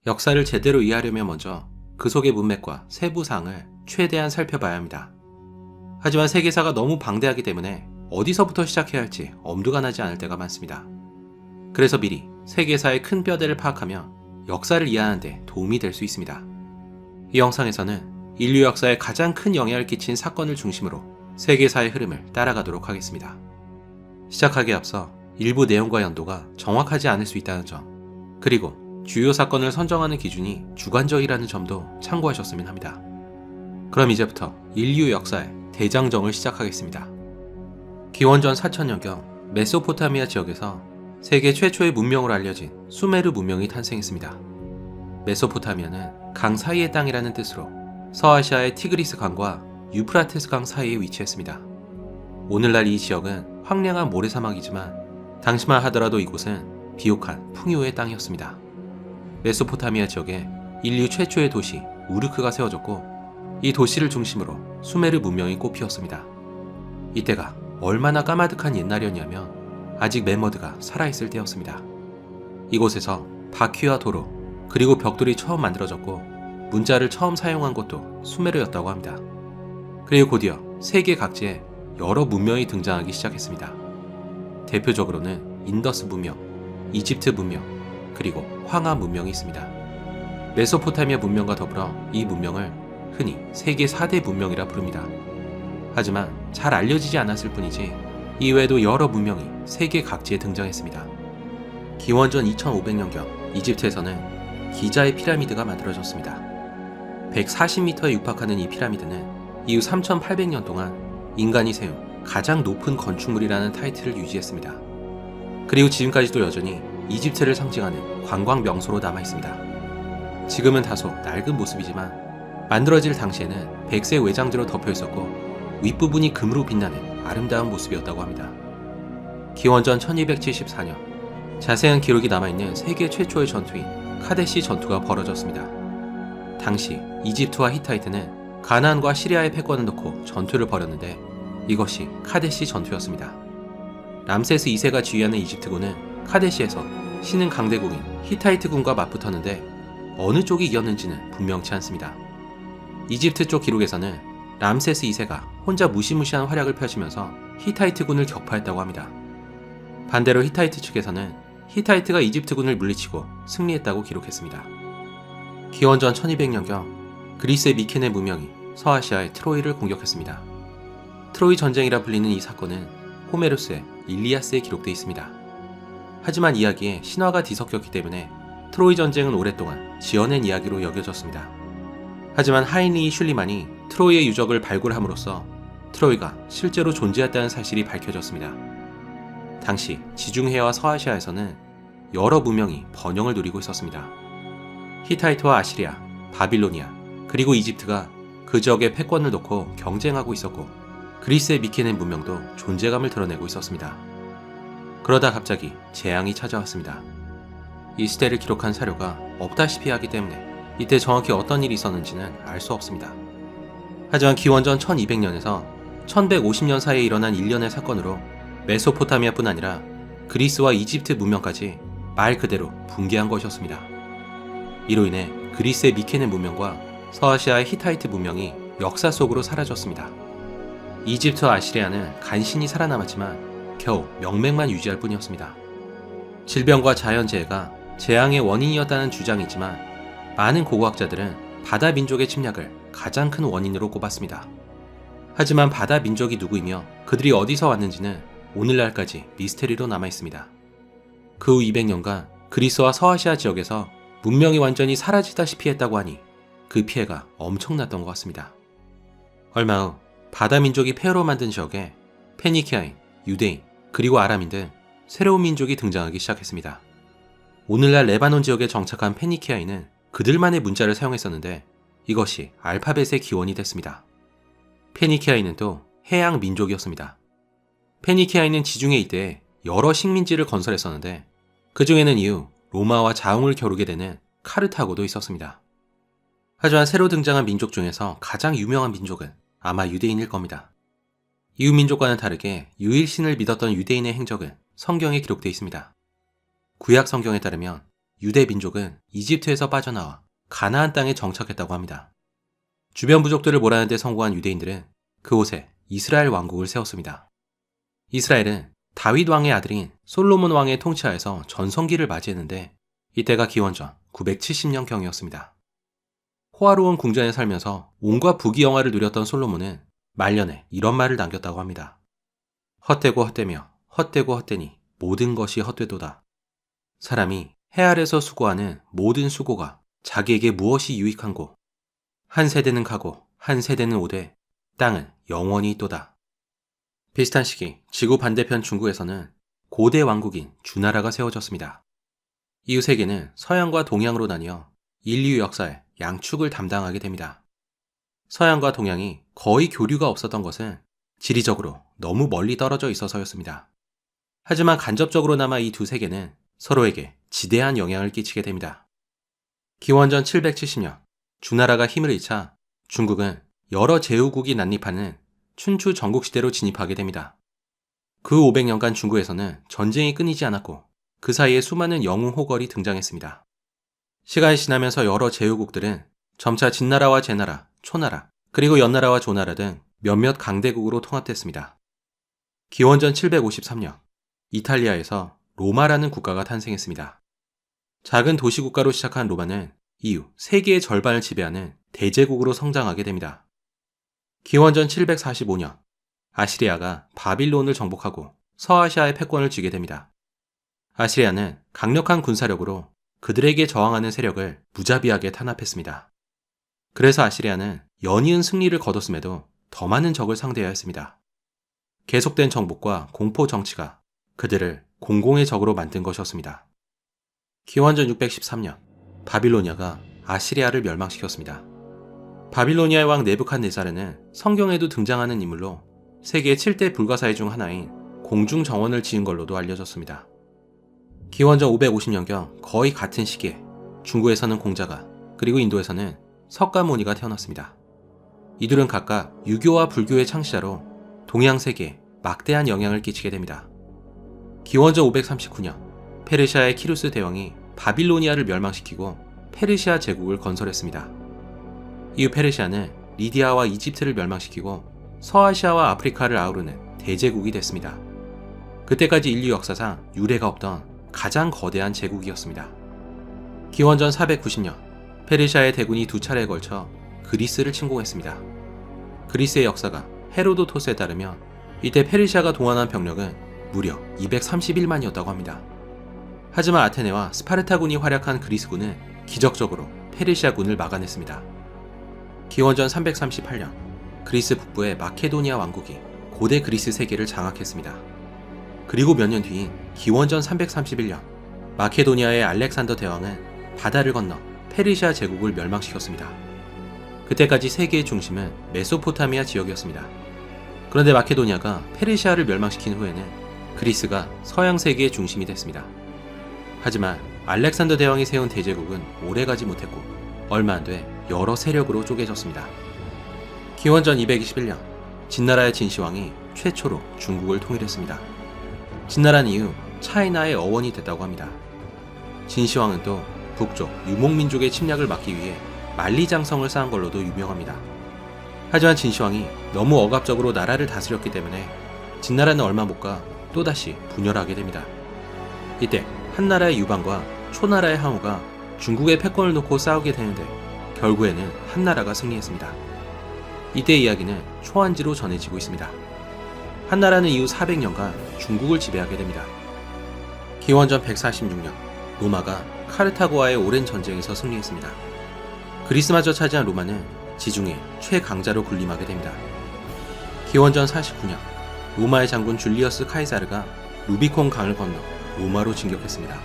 역사를 제대로 이해하려면 먼저 그 속의 문맥과 세부 사항을 최대한 살펴봐야 합니다. 하지만 세계사가 너무 방대하기 때문에 어디서부터 시작해야 할지 엄두가 나지 않을 때가 많습니다. 그래서 미리 세계사의 큰 뼈대를 파악하면 역사를 이해하는 데 도움이 될 수 있습니다. 이 영상에서는 인류 역사에 가장 큰 영향을 끼친 사건을 중심으로 세계사의 흐름을 따라가도록 하겠습니다. 시작하기에 앞서 일부 내용과 연도가 정확하지 않을 수 있다는 점, 그리고 주요 사건을 선정하는 기준이 주관적이라는 점도 참고하셨으면 합니다. 그럼 이제부터 인류 역사의 대장정을 시작하겠습니다. 기원전 4000년경 메소포타미아 지역에서 세계 최초의 문명으로 알려진 수메르 문명이 탄생했습니다. 메소포타미아는 강 사이의 땅이라는 뜻으로 서아시아의 티그리스 강과 유프라테스 강 사이에 위치했습니다. 오늘날 이 지역은 황량한 모래사막이지만 당시만 하더라도 이곳은 비옥한 풍요의 땅이었습니다. 메소포타미아 지역에 인류 최초의 도시 우르크가 세워졌고 이 도시를 중심으로 수메르 문명이 꽃피웠습니다. 이때가 얼마나 까마득한 옛날이었냐면 아직 메머드가 살아있을 때였습니다. 이곳에서 바퀴와 도로 그리고 벽돌이 처음 만들어졌고 문자를 처음 사용한 곳도 수메르였다고 합니다. 그리고 곧이어 세계 각지에 여러 문명이 등장하기 시작했습니다. 대표적으로는 인더스 문명, 이집트 문명, 그리고 황하 문명이 있습니다. 메소포타미아 문명과 더불어 이 문명을 흔히 세계 4대 문명이라 부릅니다. 하지만 잘 알려지지 않았을 뿐이지 이외에도 여러 문명이 세계 각지에 등장했습니다. 기원전 2500년경 이집트에서는 기자의 피라미드가 만들어졌습니다. 140m에 육박하는 이 피라미드는 이후 3800년 동안 인간이 세운 가장 높은 건축물이라는 타이틀을 유지했습니다. 그리고 지금까지도 여전히 이집트를 상징하는 관광 명소로 남아있습니다. 지금은 다소 낡은 모습이지만 만들어질 당시에는 백색 외장재로 덮여 있었고 윗부분이 금으로 빛나는 아름다운 모습이었다고 합니다. 기원전 1274년 자세한 기록이 남아있는 세계 최초의 전투인 카데시 전투가 벌어졌습니다. 당시 이집트와 히타이트는 가나안과 시리아의 패권을 놓고 전투를 벌였는데 이것이 카데시 전투였습니다. 람세스 2세가 지휘하는 이집트군은 카데시에서 신흥 강대국인 히타이트군과 맞붙었는데 어느 쪽이 이겼는지는 분명치 않습니다. 이집트 쪽 기록에서는 람세스 2세가 혼자 무시무시한 활약을 펼치면서 히타이트군을 격파했다고 합니다. 반대로 히타이트 측에서는 히타이트가 이집트군을 물리치고 승리했다고 기록했습니다. 기원전 1200년경 그리스의 미케네 문명이 서아시아의 트로이를 공격했습니다. 트로이 전쟁이라 불리는 이 사건은 호메로스의 일리아스에 기록되어 있습니다. 하지만 이야기에 신화가 뒤섞였기 때문에 트로이 전쟁은 오랫동안 지어낸 이야기로 여겨졌습니다. 하지만 하인리 슐리만이 트로이의 유적을 발굴함으로써 트로이가 실제로 존재했다는 사실이 밝혀졌습니다. 당시 지중해와 서아시아에서는 여러 문명이 번영을 누리고 있었습니다. 히타이트와 아시리아, 바빌로니아, 그리고 이집트가 그 지역에 패권을 놓고 경쟁하고 있었고 그리스의 미케네 문명도 존재감을 드러내고 있었습니다. 그러다 갑자기 재앙이 찾아왔습니다. 이 시대를 기록한 사료가 없다시피 하기 때문에 이때 정확히 어떤 일이 있었는지는 알 수 없습니다. 하지만 기원전 1200년에서 1150년 사이에 일어난 일련의 사건으로 메소포타미아뿐 아니라 그리스와 이집트 문명까지 말 그대로 붕괴한 것이었습니다. 이로 인해 그리스의 미케네 문명과 서아시아의 히타이트 문명이 역사 속으로 사라졌습니다. 이집트와 아시리아는 간신히 살아남았지만 겨우 명맥만 유지할 뿐이었습니다. 질병과 자연재해가 재앙의 원인이었다는 주장이지만 많은 고고학자들은 바다 민족의 침략을 가장 큰 원인으로 꼽았습니다. 하지만 바다 민족이 누구이며 그들이 어디서 왔는지는 오늘날까지 미스테리로 남아있습니다. 그 후 200년간 그리스와 서아시아 지역에서 문명이 완전히 사라지다시피 했다고 하니 그 피해가 엄청났던 것 같습니다. 얼마 후 바다 민족이 폐허로 만든 지역에 페니키아인, 유대인, 그리고 아람인 등 새로운 민족이 등장하기 시작했습니다. 오늘날 레바논 지역에 정착한 페니키아인은 그들만의 문자를 사용했었는데 이것이 알파벳의 기원이 됐습니다. 페니키아인은 또 해양 민족이었습니다. 페니키아인은 지중해 일대에 여러 식민지를 건설했었는데 그 중에는 이후 로마와 자웅을 겨루게 되는 카르타고도 있었습니다. 하지만 새로 등장한 민족 중에서 가장 유명한 민족은 아마 유대인일 겁니다. 이웃 민족과는 다르게 유일신을 믿었던 유대인의 행적은 성경에 기록되어 있습니다. 구약 성경에 따르면 유대 민족은 이집트에서 빠져나와 가나안 땅에 정착했다고 합니다. 주변 부족들을 몰아내는 데 성공한 유대인들은 그곳에 이스라엘 왕국을 세웠습니다. 이스라엘은 다윗 왕의 아들인 솔로몬 왕의 통치하에서 전성기를 맞이했는데 이때가 기원전 970년경이었습니다. 호화로운 궁전에 살면서 온갖 부귀영화를 누렸던 솔로몬은 말년에 이런 말을 남겼다고 합니다. 헛되고 헛되며 헛되고 헛되니 모든 것이 헛되도다. 사람이 해 아래서 수고하는 모든 수고가 자기에게 무엇이 유익한고 한 세대는 가고 한 세대는 오되 땅은 영원히 있도다. 비슷한 시기 지구 반대편 중국에서는 고대 왕국인 주나라가 세워졌습니다. 이후 세계는 서양과 동양으로 나뉘어 인류 역사의 양축을 담당하게 됩니다. 서양과 동양이 거의 교류가 없었던 것은 지리적으로 너무 멀리 떨어져 있어서였습니다. 하지만 간접적으로나마 이 두 세계는 서로에게 지대한 영향을 끼치게 됩니다. 기원전 770년 주나라가 힘을 잃자 중국은 여러 제후국이 난립하는 춘추 전국시대로 진입하게 됩니다. 그 500년간 중국에서는 전쟁이 끊이지 않았고 그 사이에 수많은 영웅 호걸이 등장했습니다. 시간이 지나면서 여러 제후국들은 점차 진나라와 제나라, 초나라, 그리고 연나라와 조나라 등 몇몇 강대국으로 통합됐습니다. 기원전 753년 이탈리아에서 로마라는 국가가 탄생했습니다. 작은 도시국가로 시작한 로마는 이후 세계의 절반을 지배하는 대제국으로 성장하게 됩니다. 기원전 745년 아시리아가 바빌론을 정복하고 서아시아의 패권을 쥐게 됩니다. 아시리아는 강력한 군사력으로 그들에게 저항하는 세력을 무자비하게 탄압했습니다. 그래서 아시리아는 연이은 승리를 거뒀음에도 더 많은 적을 상대해야 했습니다. 계속된 정복과 공포 정치가 그들을 공공의 적으로 만든 것이었습니다. 기원전 613년 바빌로니아가 아시리아를 멸망시켰습니다. 바빌로니아의 왕 네부칸네자르는 성경에도 등장하는 인물로 세계 7대 불가사의 중 하나인 공중정원을 지은 걸로도 알려졌습니다. 기원전 550년경 거의 같은 시기에 중국에서는 공자가 그리고 인도에서는 석가모니가 태어났습니다. 이들은 각각 유교와 불교의 창시자로 동양 세계에 막대한 영향을 끼치게 됩니다. 기원전 539년 페르시아의 키루스 대왕이 바빌로니아를 멸망시키고 페르시아 제국을 건설했습니다. 이후 페르시아는 리디아와 이집트를 멸망시키고 서아시아와 아프리카를 아우르는 대제국이 됐습니다. 그때까지 인류 역사상 유례가 없던 가장 거대한 제국이었습니다. 기원전 490년 페르시아의 대군이 두 차례에 걸쳐 그리스를 침공했습니다. 그리스의 역사가 헤로도토스에 따르면 이때 페르시아가 동원한 병력은 무려 231만이었다고 합니다. 하지만 아테네와 스파르타군이 활약한 그리스군은 기적적으로 페르시아군을 막아냈습니다. 기원전 338년 그리스 북부의 마케도니아 왕국이 고대 그리스 세계를 장악했습니다. 그리고 몇 년 뒤인 기원전 331년 마케도니아의 알렉산더 대왕은 바다를 건너 페르시아 제국을 멸망시켰습니다. 그때까지 세계의 중심은 메소포타미아 지역이었습니다. 그런데 마케도니아가 페르시아를 멸망시킨 후에는 그리스가 서양 세계의 중심이 됐습니다. 하지만 알렉산더 대왕이 세운 대제국은 오래가지 못했고 얼마 안 돼 여러 세력으로 쪼개졌습니다. 기원전 221년 진나라의 진시황이 최초로 중국을 통일했습니다. 진나라는 이후 차이나의 어원이 됐다고 합니다. 진시황은 또 북쪽 유목민족의 침략을 막기 위해 만리장성을 쌓은 걸로도 유명합니다. 하지만 진시황이 너무 억압적으로 나라를 다스렸기 때문에 진나라는 얼마 못 가 또다시 분열하게 됩니다. 이때 한나라의 유방과 초나라의 항우가 중국의 패권을 놓고 싸우게 되는데 결국에는 한나라가 승리했습니다. 이때 이야기는 초안지로 전해지고 있습니다. 한나라는 이후 400년간 중국을 지배하게 됩니다. 기원전 146년 로마가 카르타고와의 오랜 전쟁에서 승리했습니다. 그리스마저 차지한 로마는 지중해 최강자로 군림하게 됩니다. 기원전 49년 로마의 장군 줄리어스 카이사르가 루비콘 강을 건너 로마로 진격했습니다.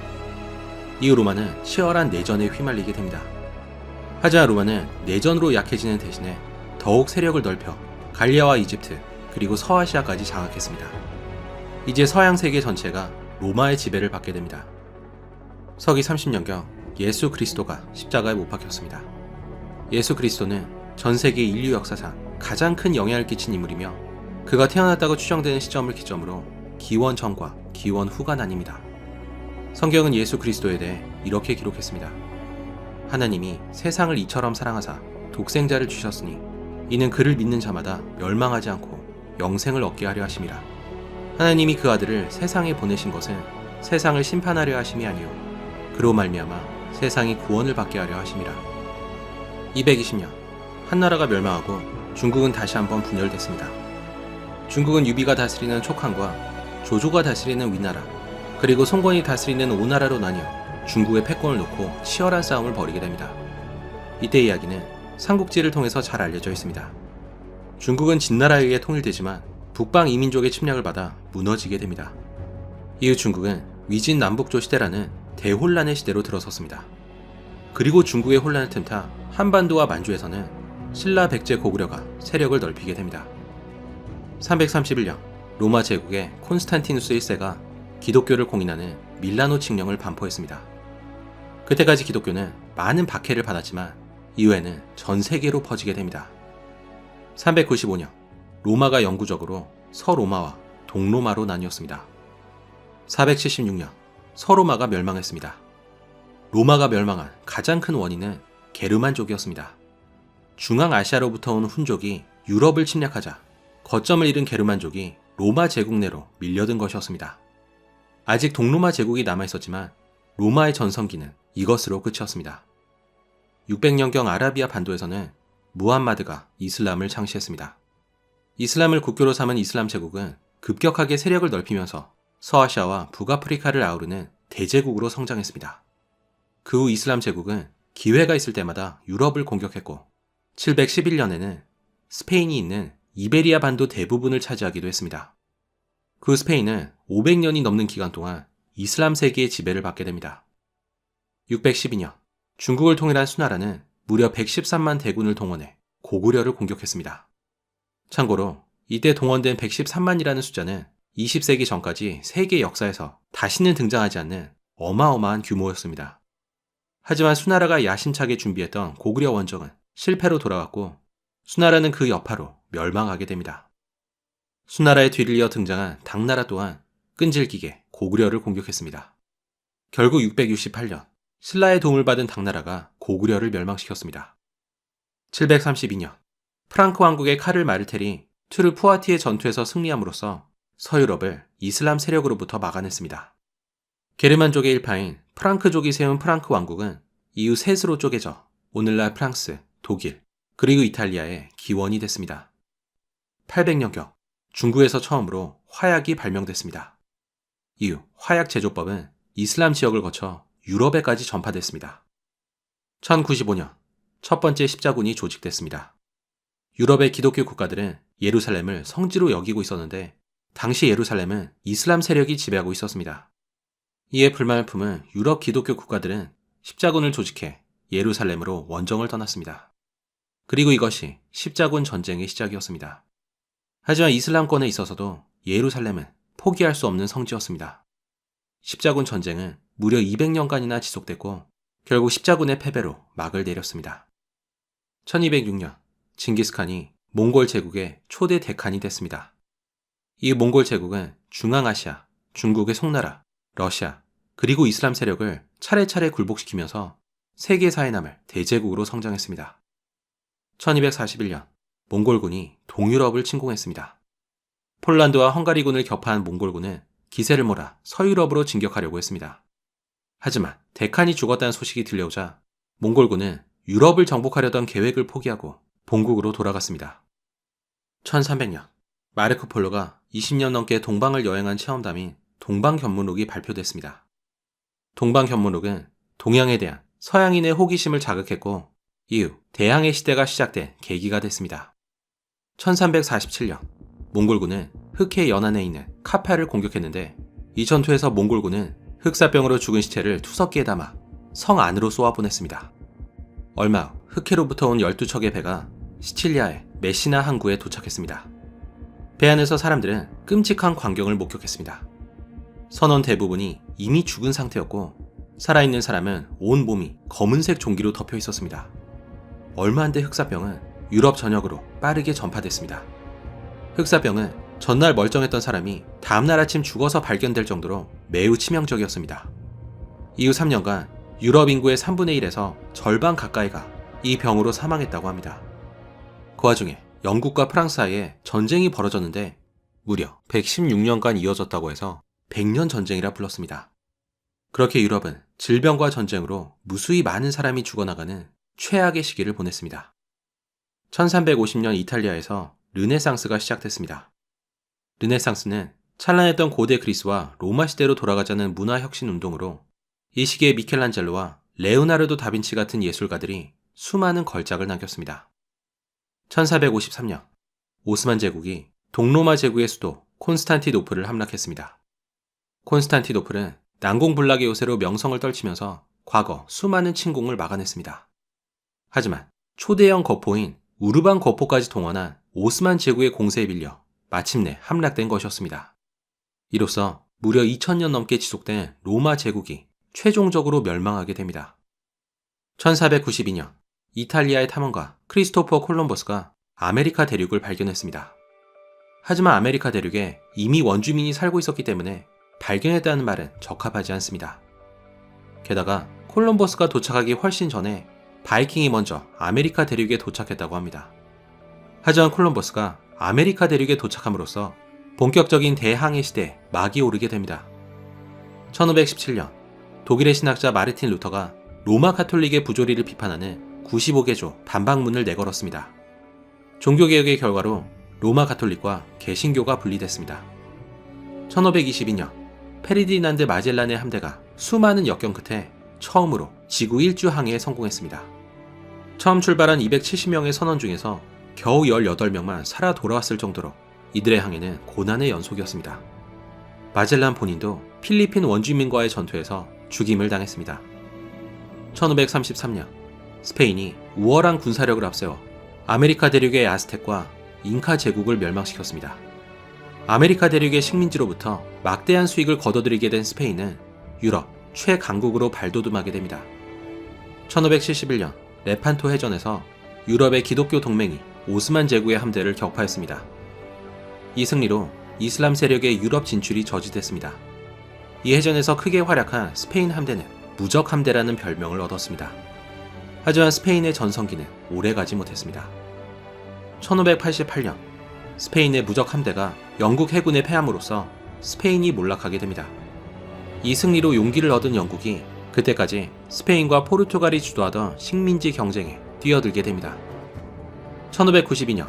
이후 로마는 치열한 내전에 휘말리게 됩니다. 하지만 로마는 내전으로 약해지는 대신에 더욱 세력을 넓혀 갈리아와 이집트 그리고 서아시아까지 장악했습니다. 이제 서양 세계 전체가 로마의 지배를 받게 됩니다. 서기 30년경 예수 그리스도가 십자가에 못 박혔습니다. 예수 그리스도는 전 세계 인류 역사상 가장 큰 영향을 끼친 인물이며 그가 태어났다고 추정되는 시점을 기점으로 기원 전과 기원 후가 나뉩니다. 성경은 예수 그리스도에 대해 이렇게 기록했습니다. 하나님이 세상을 이처럼 사랑하사 독생자를 주셨으니 이는 그를 믿는 자마다 멸망하지 않고 영생을 얻게 하려 하심이라. 하나님이 그 아들을 세상에 보내신 것은 세상을 심판하려 하심이 아니요 그로 말미암아 세상이 구원을 받게 하려 하심이라. 220년 한나라가 멸망하고 중국은 다시 한번 분열됐습니다. 중국은 유비가 다스리는 촉한과 조조가 다스리는 위나라, 그리고 송건이 다스리는 오나라로 나뉘어 중국의 패권을 놓고 치열한 싸움을 벌이게 됩니다. 이때 이야기는 삼국지를 통해서 잘 알려져 있습니다. 중국은 진나라에 의해 통일되지만 북방 이민족의 침략을 받아 무너지게 됩니다. 이후 중국은 위진 남북조 시대라는 대혼란의 시대로 들어섰습니다. 그리고 중국의 혼란을 틈타 한반도와 만주에서는 신라 백제 고구려가 세력을 넓히게 됩니다. 331년 로마 제국의 콘스탄티누스 1세가 기독교를 공인하는 밀라노 칙령을 반포했습니다. 그때까지 기독교는 많은 박해를 받았지만 이후에는 전 세계로 퍼지게 됩니다. 395년 로마가 영구적으로 서로마와 동로마로 나뉘었습니다. 476년 서로마가 멸망했습니다. 로마가 멸망한 가장 큰 원인은 게르만족이었습니다. 중앙아시아로부터 온 훈족이 유럽을 침략하자 거점을 잃은 게르만족이 로마 제국 내로 밀려든 것이었습니다. 아직 동로마 제국이 남아있었지만 로마의 전성기는 이것으로 끝이었습니다. 600년경 아라비아 반도에서는 무함마드가 이슬람을 창시했습니다. 이슬람을 국교로 삼은 이슬람 제국은 급격하게 세력을 넓히면서 서아시아와 북아프리카를 아우르는 대제국으로 성장했습니다. 그 후 이슬람 제국은 기회가 있을 때마다 유럽을 공격했고 711년에는 스페인이 있는 이베리아 반도 대부분을 차지하기도 했습니다. 그 후 스페인은 500년이 넘는 기간 동안 이슬람 세계의 지배를 받게 됩니다. 612년 중국을 통일한 수나라는 무려 113만 대군을 동원해 고구려를 공격했습니다. 참고로 이때 동원된 113만이라는 숫자는 20세기 전까지 세계 역사에서 다시는 등장하지 않는 어마어마한 규모였습니다. 하지만 수나라가 야심차게 준비했던 고구려 원정은 실패로 돌아갔고 수나라는 그 여파로 멸망하게 됩니다. 수나라의 뒤를 이어 등장한 당나라 또한 끈질기게 고구려를 공격했습니다. 결국 668년 신라의 도움을 받은 당나라가 고구려를 멸망시켰습니다. 732년 프랑크 왕국의 카를 마르텔이 트르푸아티의 전투에서 승리함으로써 서유럽을 이슬람 세력으로부터 막아냈습니다. 게르만족의 일파인 프랑크족이 세운 프랑크 왕국은 이후 셋으로 쪼개져 오늘날 프랑스, 독일, 그리고 이탈리아의 기원이 됐습니다. 800년경 중국에서 처음으로 화약이 발명됐습니다. 이후 화약 제조법은 이슬람 지역을 거쳐 유럽에까지 전파됐습니다. 1095년 첫 번째 십자군이 조직됐습니다. 유럽의 기독교 국가들은 예루살렘을 성지로 여기고 있었는데 당시 예루살렘은 이슬람 세력이 지배하고 있었습니다. 이에 불만을 품은 유럽 기독교 국가들은 십자군을 조직해 예루살렘으로 원정을 떠났습니다. 그리고 이것이 십자군 전쟁의 시작이었습니다. 하지만 이슬람권에 있어서도 예루살렘은 포기할 수 없는 성지였습니다. 십자군 전쟁은 무려 200년간이나 지속됐고 결국 십자군의 패배로 막을 내렸습니다. 1206년 징기스칸이 몽골 제국의 초대 대칸이 됐습니다. 이 몽골 제국은 중앙아시아, 중국의 송나라, 러시아, 그리고 이슬람 세력을 차례차례 굴복시키면서 세계사에 남을 대제국으로 성장했습니다. 1241년 몽골군이 동유럽을 침공했습니다. 폴란드와 헝가리군을 격파한 몽골군은 기세를 몰아 서유럽으로 진격하려고 했습니다. 하지만 데칸이 죽었다는 소식이 들려오자 몽골군은 유럽을 정복하려던 계획을 포기하고 본국으로 돌아갔습니다. 1300년 마르코 폴로가 20년 넘게 동방을 여행한 체험담인 동방견문록이 발표됐습니다. 동방견문록은 동양에 대한 서양인의 호기심을 자극했고 이후 대항해 시대가 시작된 계기가 됐습니다. 1347년 몽골군은 흑해 연안에 있는 카파를 공격했는데 이 전투에서 몽골군은 흑사병으로 죽은 시체를 투석기에 담아 성 안으로 쏘아보냈습니다. 얼마 후 흑해로부터 온 12척의 배가 시칠리아의 메시나 항구에 도착했습니다. 배 안에서 사람들은 끔찍한 광경을 목격했습니다. 선원 대부분이 이미 죽은 상태였고 살아있는 사람은 온 몸이 검은색 종기로 덮여 있었습니다. 얼마 안 돼 흑사병은 유럽 전역으로 빠르게 전파됐습니다. 흑사병은 전날 멀쩡했던 사람이 다음날 아침 죽어서 발견될 정도로 매우 치명적이었습니다. 이후 3년간 유럽 인구의 3분의 1에서 절반 가까이가 이 병으로 사망했다고 합니다. 그 와중에 영국과 프랑스 사이에 전쟁이 벌어졌는데 무려 116년간 이어졌다고 해서 100년 전쟁이라 불렀습니다. 그렇게 유럽은 질병과 전쟁으로 무수히 많은 사람이 죽어나가는 최악의 시기를 보냈습니다. 1350년 이탈리아에서 르네상스가 시작됐습니다. 르네상스는 찬란했던 고대 그리스와 로마 시대로 돌아가자는 문화혁신 운동으로 이 시기에 미켈란젤로와 레오나르도 다빈치 같은 예술가들이 수많은 걸작을 남겼습니다. 1453년 오스만 제국이 동로마 제국의 수도 콘스탄티노플을 함락했습니다. 콘스탄티노플은 난공불락의 요새로 명성을 떨치면서 과거 수많은 침공을 막아냈습니다. 하지만 초대형 거포인 우르반 거포까지 동원한 오스만 제국의 공세에 빌려 마침내 함락된 것이었습니다. 이로써 무려 2000년 넘게 지속된 로마 제국이 최종적으로 멸망하게 됩니다. 1492년 이탈리아의 탐험가 크리스토퍼 콜럼버스가 아메리카 대륙을 발견했습니다. 하지만 아메리카 대륙에 이미 원주민이 살고 있었기 때문에 발견했다는 말은 적합하지 않습니다. 게다가 콜럼버스가 도착하기 훨씬 전에 바이킹이 먼저 아메리카 대륙에 도착했다고 합니다. 하지만 콜럼버스가 아메리카 대륙에 도착함으로써 본격적인 대항해 시대에 막이 오르게 됩니다. 1517년 독일의 신학자 마르틴 루터가 로마 가톨릭의 부조리를 비판하는 95개조 반박문을 내걸었습니다. 종교개혁의 결과로 로마 가톨릭과 개신교가 분리됐습니다. 1522년 페르디난드 마젤란의 함대가 수많은 역경 끝에 처음으로 지구 일주 항해에 성공했습니다. 처음 출발한 270명의 선원 중에서 겨우 18명만 살아 돌아왔을 정도로 이들의 항해는 고난의 연속이었습니다. 마젤란 본인도 필리핀 원주민과의 전투에서 죽임을 당했습니다. 1533년 스페인이 우월한 군사력을 앞세워 아메리카 대륙의 아스텍과 잉카 제국을 멸망시켰습니다. 아메리카 대륙의 식민지로부터 막대한 수익을 거둬들이게 된 스페인은 유럽 최강국으로 발돋움하게 됩니다. 1571년 레판토 해전에서 유럽의 기독교 동맹이 오스만 제국의 함대를 격파했습니다. 이 승리로 이슬람 세력의 유럽 진출이 저지됐습니다. 이 해전에서 크게 활약한 스페인 함대는 무적 함대라는 별명을 얻었습니다. 하지만 스페인의 전성기는 오래가지 못했습니다. 1588년 스페인의 무적 함대가 영국 해군에 패함으로써 스페인이 몰락하게 됩니다. 이 승리로 용기를 얻은 영국이 그때까지 스페인과 포르투갈이 주도하던 식민지 경쟁에 뛰어들게 됩니다. 1592년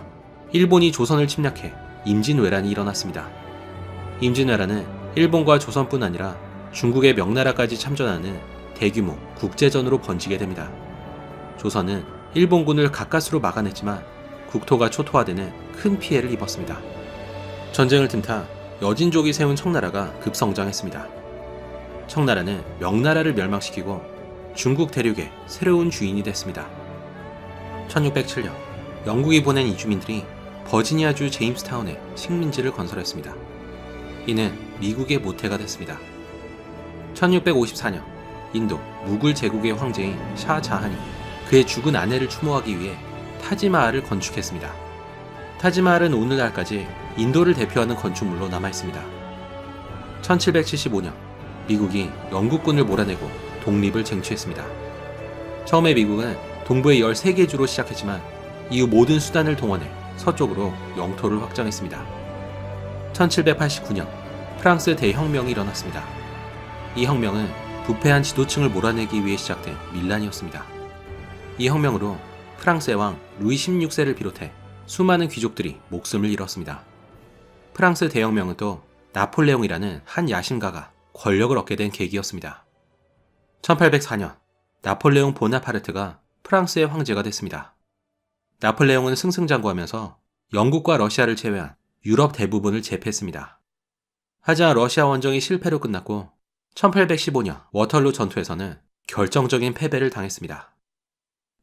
일본이 조선을 침략해 임진왜란이 일어났습니다. 임진왜란은 일본과 조선뿐 아니라 중국의 명나라까지 참전하는 대규모 국제전으로 번지게 됩니다. 조선은 일본군을 가까스로 막아냈지만 국토가 초토화되는 큰 피해를 입었습니다. 전쟁을 틈타 여진족이 세운 청나라가 급성장했습니다. 청나라는 명나라를 멸망시키고 중국 대륙의 새로운 주인이 됐습니다. 1607년 영국이 보낸 이주민들이 버지니아주 제임스타운에 식민지를 건설했습니다. 이는 미국의 모태가 됐습니다. 1654년 인도 무굴 제국의 황제인 샤 자한이 그의 죽은 아내를 추모하기 위해 타지마할을 건축했습니다. 타지마할은 오늘날까지 인도를 대표하는 건축물로 남아있습니다. 1775년 미국이 영국군을 몰아내고 독립을 쟁취했습니다. 처음에 미국은 동부의 13개 주로 시작했지만 이후 모든 수단을 동원해 서쪽으로 영토를 확장했습니다. 1789년 프랑스 대혁명이 일어났습니다. 이 혁명은 부패한 지도층을 몰아내기 위해 시작된 밀란이었습니다. 이 혁명으로 프랑스의 왕 루이 16세를 비롯해 수많은 귀족들이 목숨을 잃었습니다. 프랑스 대혁명은 또 나폴레옹이라는 한 야심가가 권력을 얻게 된 계기였습니다. 1804년 나폴레옹 보나파르트가 프랑스의 황제가 됐습니다. 나폴레옹은 승승장구하면서 영국과 러시아를 제외한 유럽 대부분을 제패했습니다. 하지만 러시아 원정이 실패로 끝났고 1815년 워털루 전투에서는 결정적인 패배를 당했습니다.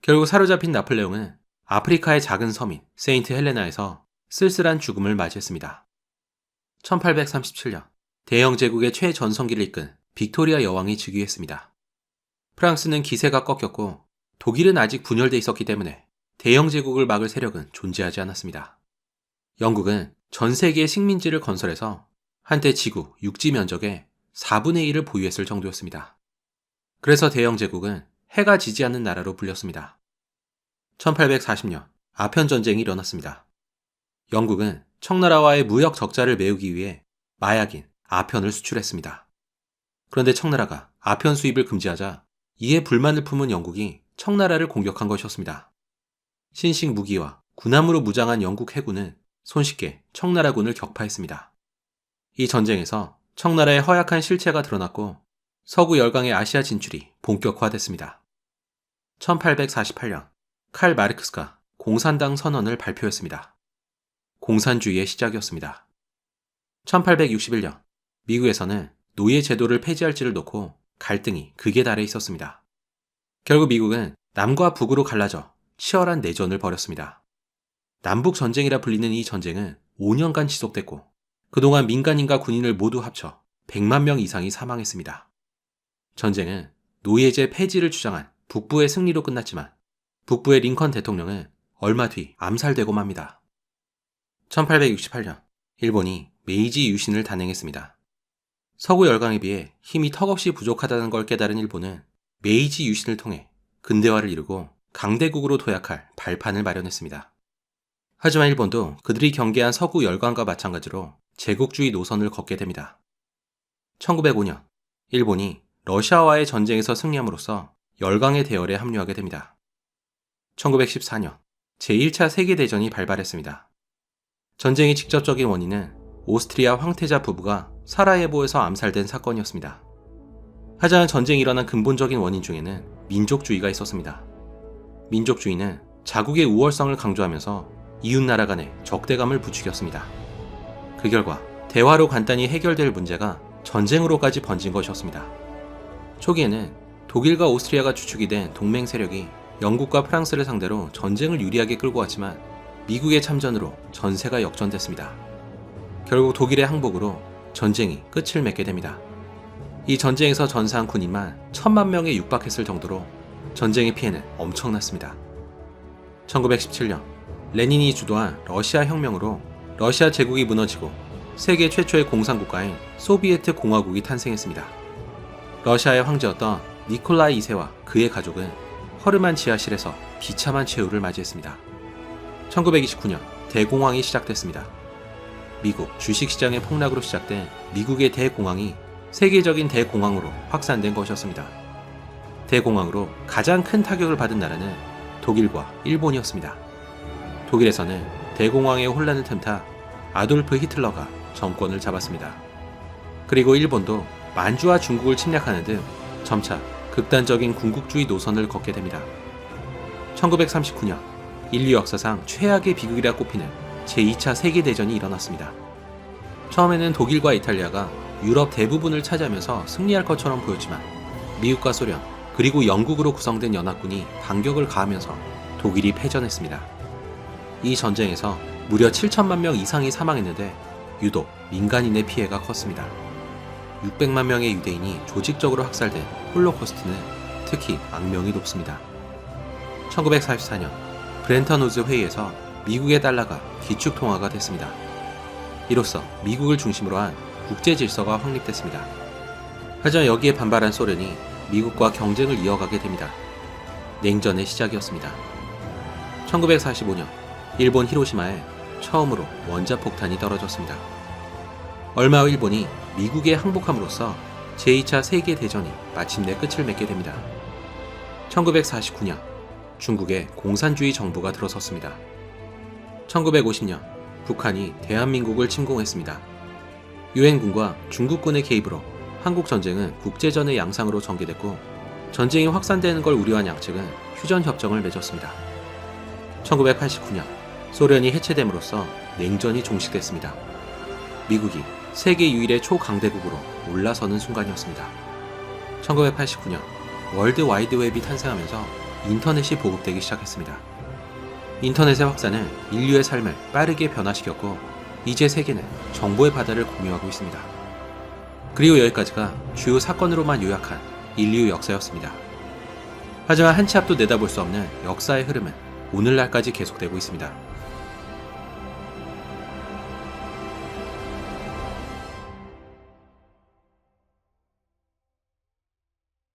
결국 사로잡힌 나폴레옹은 아프리카의 작은 섬인 세인트 헬레나에서 쓸쓸한 죽음을 맞이했습니다. 1837년 대영 제국의 최전성기를 이끈 빅토리아 여왕이 즉위했습니다. 프랑스는 기세가 꺾였고 독일은 아직 분열돼 있었기 때문에 대영 제국을 막을 세력은 존재하지 않았습니다. 영국은 전 세계의 식민지를 건설해서 한때 지구 육지 면적의 4분의 1을 보유했을 정도였습니다. 그래서 대영 제국은 해가 지지 않는 나라로 불렸습니다. 1840년 아편 전쟁이 일어났습니다. 영국은 청나라와의 무역 적자를 메우기 위해 마약인 아편을 수출했습니다. 그런데 청나라가 아편 수입을 금지하자 이에 불만을 품은 영국이 청나라를 공격한 것이었습니다. 신식 무기와 군함으로 무장한 영국 해군은 손쉽게 청나라군을 격파했습니다. 이 전쟁에서 청나라의 허약한 실체가 드러났고 서구 열강의 아시아 진출이 본격화됐습니다. 1848년 칼 마르크스가 공산당 선언을 발표했습니다. 공산주의의 시작이었습니다. 1861년 미국에서는 노예 제도를 폐지할지를 놓고 갈등이 극에 달해 있었습니다. 결국 미국은 남과 북으로 갈라져 치열한 내전을 벌였습니다. 남북전쟁이라 불리는 이 전쟁은 5년간 지속됐고 그동안 민간인과 군인을 모두 합쳐 100만 명 이상이 사망했습니다. 전쟁은 노예제 폐지를 주장한 북부의 승리로 끝났지만 북부의 링컨 대통령은 얼마 뒤 암살되고 맙니다. 1868년 일본이 메이지 유신을 단행했습니다. 서구 열강에 비해 힘이 턱없이 부족하다는 걸 깨달은 일본은 메이지 유신을 통해 근대화를 이루고 강대국으로 도약할 발판을 마련했습니다. 하지만 일본도 그들이 경계한 서구 열강과 마찬가지로 제국주의 노선을 걷게 됩니다. 1905년 일본이 러시아와의 전쟁에서 승리함으로써 열강의 대열에 합류하게 됩니다. 1914년 제1차 세계대전이 발발했습니다. 전쟁의 직접적인 원인은 오스트리아 황태자 부부가 사라예보에서 암살된 사건이었습니다. 하지만 전쟁이 일어난 근본적인 원인 중에는 민족주의가 있었습니다. 민족주의는 자국의 우월성을 강조하면서 이웃나라 간의 적대감을 부추겼습니다. 그 결과 대화로 간단히 해결될 문제가 전쟁으로까지 번진 것이었습니다. 초기에는 독일과 오스트리아가 주축이 된 동맹 세력이 영국과 프랑스를 상대로 전쟁을 유리하게 끌고 왔지만 미국의 참전으로 전세가 역전됐습니다. 결국 독일의 항복으로 전쟁이 끝을 맺게 됩니다. 이 전쟁에서 전사한 군인만 1000만 명에 육박했을 정도로 전쟁의 피해는 엄청났습니다. 1917년 레닌이 주도한 러시아 혁명으로 러시아 제국이 무너지고 세계 최초의 공산국가인 소비에트 공화국이 탄생했습니다. 러시아의 황제였던 니콜라이 2세와 그의 가족은 허름한 지하실에서 비참한 최후를 맞이했습니다. 1929년 대공황이 시작됐습니다. 미국 주식시장의 폭락으로 시작된 미국의 대공황이 세계적인 대공황으로 확산된 것이었습니다. 대공황으로 가장 큰 타격을 받은 나라는 독일과 일본이었습니다. 독일에서는 대공황의 혼란을 틈타 아돌프 히틀러가 정권을 잡았습니다. 그리고 일본도 만주와 중국을 침략하는 등 점차 극단적인 군국주의 노선을 걷게 됩니다. 1939년 인류 역사상 최악의 비극이라 꼽히는 제2차 세계대전이 일어났습니다. 처음에는 독일과 이탈리아가 유럽 대부분을 차지하면서 승리할 것처럼 보였지만 미국과 소련 그리고 영국으로 구성된 연합군이 반격을 가하면서 독일이 패전했습니다. 이 전쟁에서 무려 7천만 명 이상이 사망했는데 유독 민간인의 피해가 컸습니다. 600만 명의 유대인이 조직적으로 학살된 홀로코스트는 특히 악명이 높습니다. 1944년 브렌턴 우즈 회의에서 미국의 달러가 기축통화가 됐습니다. 이로써 미국을 중심으로 한 국제 질서가 확립됐습니다. 하지만 여기에 반발한 소련이 미국과 경쟁을 이어가게 됩니다. 냉전의 시작이었습니다. 1945년 일본 히로시마에 처음으로 원자폭탄이 떨어졌습니다. 얼마 후 일본이 미국에 항복함으로써 제2차 세계대전이 마침내 끝을 맺게 됩니다. 1949년 중국의 공산주의 정부가 들어섰습니다. 1950년 북한이 대한민국을 침공했습니다. 유엔군과 중국군의 개입으로 한국전쟁은 국제전의 양상으로 전개됐고 전쟁이 확산되는 걸 우려한 양측은 휴전협정을 맺었습니다. 1989년 소련이 해체됨으로써 냉전이 종식됐습니다. 미국이 세계 유일의 초강대국으로 올라서는 순간이었습니다. 1989년 월드 와이드 웹이 탄생하면서 인터넷이 보급되기 시작했습니다. 인터넷의 확산은 인류의 삶을 빠르게 변화시켰고 이제 세계는 정보의 바다를 공유하고 있습니다. 그리고 여기까지가 주요 사건으로만 요약한 인류 역사였습니다. 하지만 한 치 앞도 내다볼 수 없는 역사의 흐름은 오늘날까지 계속되고 있습니다.